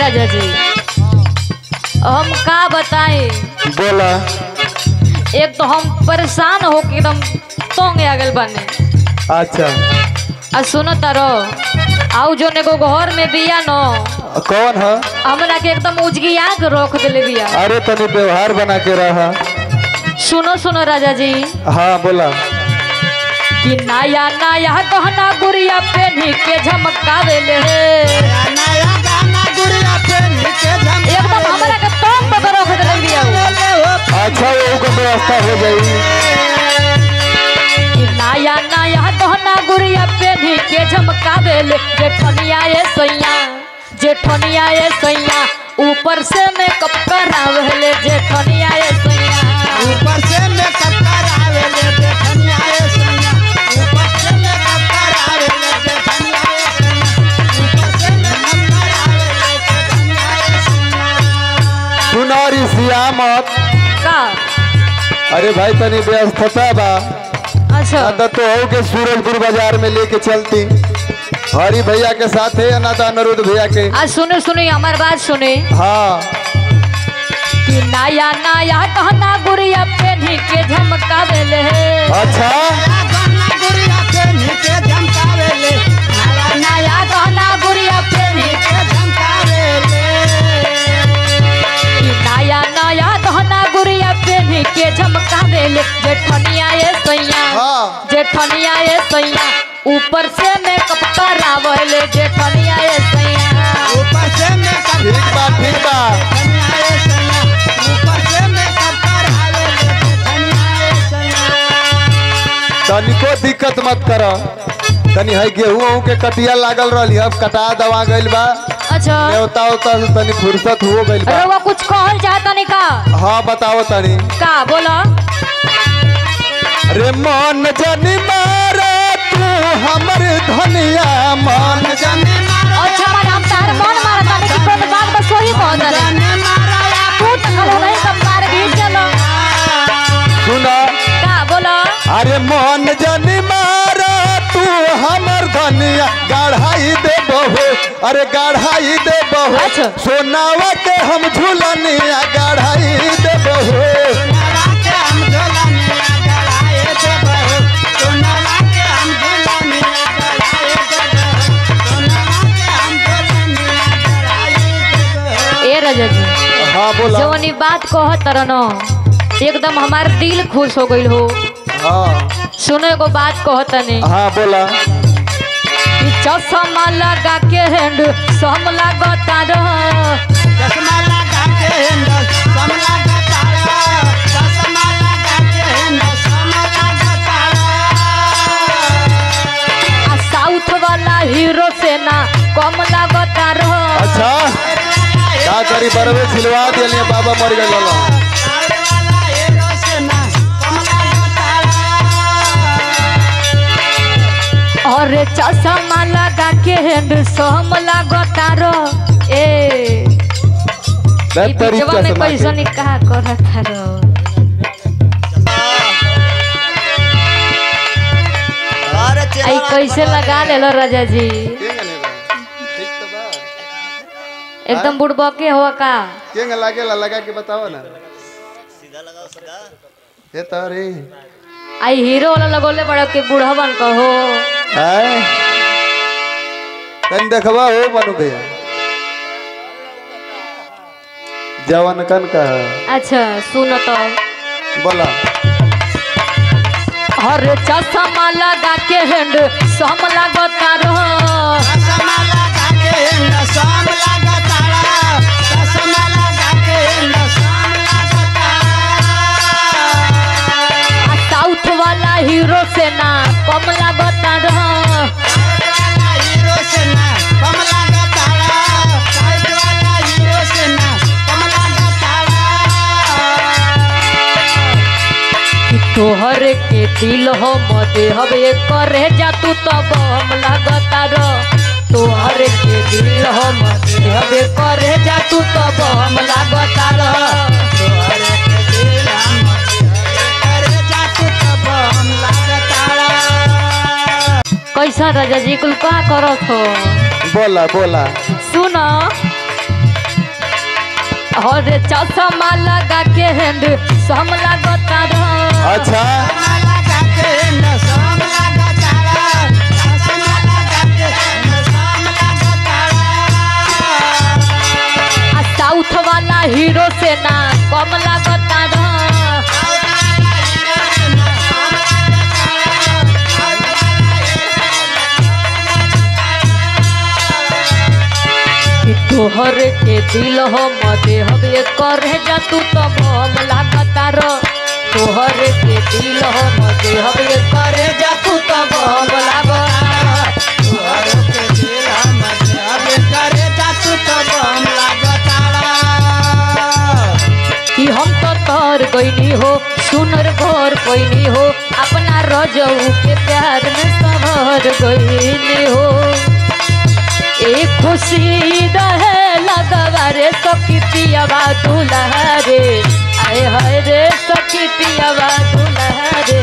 राजा जी हम का बताएं। बोला। एक तो हम परेशान हो के एकदम तंग आ गए बने। अच्छा आ सुनो तारो आओ जो ने घर में बिया न कौन है? हमरा के एकदम उजगिया के रख दिले बिया। अरे तनी व्यवहार बना के रहा। सुनो सुनो राजा जी। हाँ बोला। कि नया नया गहना गुड़िया पहनी के झमकावे ले एकदम हमरा के तंग पर रख दिले बिया। अच्छा वो का व्यवस्था हो गई। कि नया नया गहना गुड़िया पहनी के झमकावे ले जेठनिया ये सैया ऊपर से मेकअप करावे ले जेठनिया ये सैया ऊपर से मेकअप करावे ले जेठनिया ये सैया ऊपर से मेकअप करावे ले जेठनिया ये सैया ऊपर से मेकअप करावे ले जेठनिया ये सैया। सुनारी सियामत का। अरे भाई तनी व्यवस्था बा। अच्छा आदत तो हो के सूरजपुर बाजार में लेके चलती हरी भैया के साथ है या ना तो अनिरुद्ध भैया के। आज सुने सुने हमार बात सुने। हाँ कि नया नया गहना गुड़िया पहनी के झमकावे ले। अच्छा गहना गुड़िया पहनी के झमकावे ले नया नया गहना गुड़िया पहनी के झमकावे ले कि नया नया गहना गुड़िया पहनी के झमकावे ले जेठनिया ये सैया हाँ। जेठनिया ये सैया ऊपर से मेकअप करावे ले जेठनिया ये सैया ऊपर से मेकअप ठीक बा ठीक बा। जेठनिया ये सैया ऊपर से मेकअप करावे ले जेठनिया ये सैया। तनिको दिक्कत मत कर। तनी है गेहूं के कटिया लागल रही अब कटा दवा गइल बा। अच्छा नेवता होता तनी फुर्सत हो गइल बा। रउआ कुछ कहल चाहता नहीं का। हाँ बताओ तनी। का बोला। रे मन जनी मारा तू हमर धनिया मन जाने मारा अच्छा मन हम तार मन मारता नहीं कि कोई बात बस वही कहत रहे जाने मारा तू तो खलो नहीं सब मार भी चलो। सुना। का बोला। अरे मन जनी मारा तू हमर धनिया गढ़ाई दे बहु। अरे गढ़ाई दे बहु अच्छा। सोनावा के हम झूलनिया गढ़ाई दे बहु। सोनावा के हम झोलनिया गढ़ाए दे बहु सोनावा के हम झोलनिया गढ़ाए दे बहु सोनावा के हम झोलनिया गढ़ाए दे बहु। ए राजा जी हाँ बोला। जवनी बात कहत रनो एकदम हमार दिल खुश हो गइल हो। हाँ सुने को बात कहत नहीं हाँ बोला। कि चश्मा लगा के हैंड सम लागता रह चश्मा लगा के हैंडल सम लगा तारा चश्मा लगा के हैंडल सम लगा तारा। आ साउथ वाला हीरो से ना कम लागता रह। अच्छा का करी बरवे छिलवा दिलिए बाबा मर गए लला। और चश्मा लगा के हैंड सम लागता रह। ए ई बिचवा में कैसे निकाह करत रहो। आई कैसे लगा ले लो राजा जी एकदम बुड़बा के हुआ का। केंग लागेला लगा के बताओ ना। ये तारे आई हीरो वाला लगोले बड़ा के बुढ़वन कहो। हैं तन देखबा हो मनु भैया जवान कन का। अच्छा सुनो तो बोला। और चश्मा लगा के हैंड सम लागता रह। चश्मा लगा के हैंडल सम लगा तारा चश्मा लगा के हैंडल सम लगा तारा। आ साउथ वाला हीरो से ना कम लागता रह। हीरो से ना कम लगा तारा साइड वाला हीरो से ना कम लगा तारा। कि तोहर के दिल हो मदे हवे करे जा तू तब हम लागता रह। तोहर के दिल हो मदे हवे करे जा तू तब हम लागता रह। तोहरे के दिल हम करे जातू तब हम लगा तारा। कैसा राजा जी कुल का करत हो। बोला बोला। सुनो और चश्मा लगा के हैंड सम लगता रह। अच्छा लगा के नसम लगा तारा चश्मा लगा के नसम लगा तारा। साउथ वाला हीरो से ना कम लगता रह। तोहर के दिल हम देहबे करे जा तू तो बम लागता रो। तोहर के दिल हम देहबे करे जा तू तो बम लागता। तोहर के दिल हम देहबे करे जा तू तो बम लागता। कि हम तो तोर गईनी हो सुनर घर कोईनी हो अपना रजऊ के प्यार में संवर गईनी हो। एक खुशी रहे लगवा रे सखी पियावा दुल्हा रे। आए हाय रे सखी पियावा दुल्हा रे।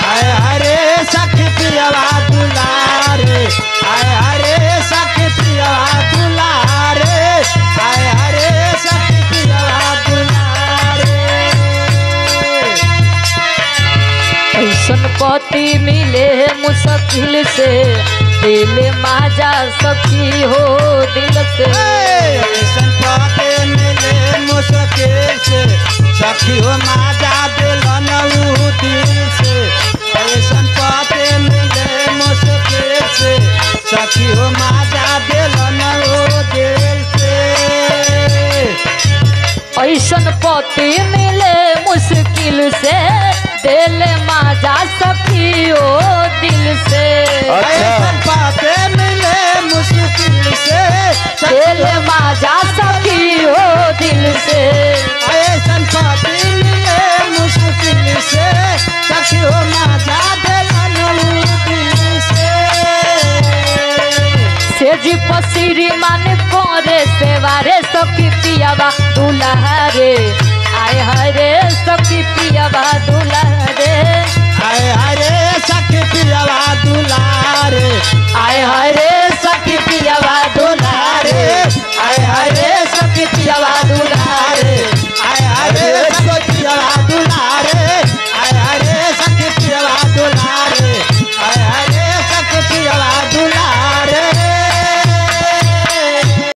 आय हरे सखी पियावा दुलारे आय हरे सखी पियावा दुलारे आय हरे सखी पियावा दुलारे। ऐसन पति मिले मुश्किल से दिल माजा सखी हो दिल से। ऐसन पाते मिले मुश्किल से सखी हो माजा दिलन ऊ दिल से। ऐसन पाते मिले मुश्किल से सखी हो माजा दिलन ऊ दिल से। ऐसन पति मिले मुश्किल से दिल माजा सखी हो दिल से। ऐसन पाते मिले मुश्किल से दिल माजा सखी हो दिल से। ऐसन पाते मिले मुश्किल से सखी हो माजा दिलन ऊ दिल से। सेजी पसीरी मन करे सेवारे सखी पियावा दुल्हा रे। आय हरे सखी पियावा दुल्हा रे। आय हरे सखी पियावा दुलारे आय हरे सखी पियावा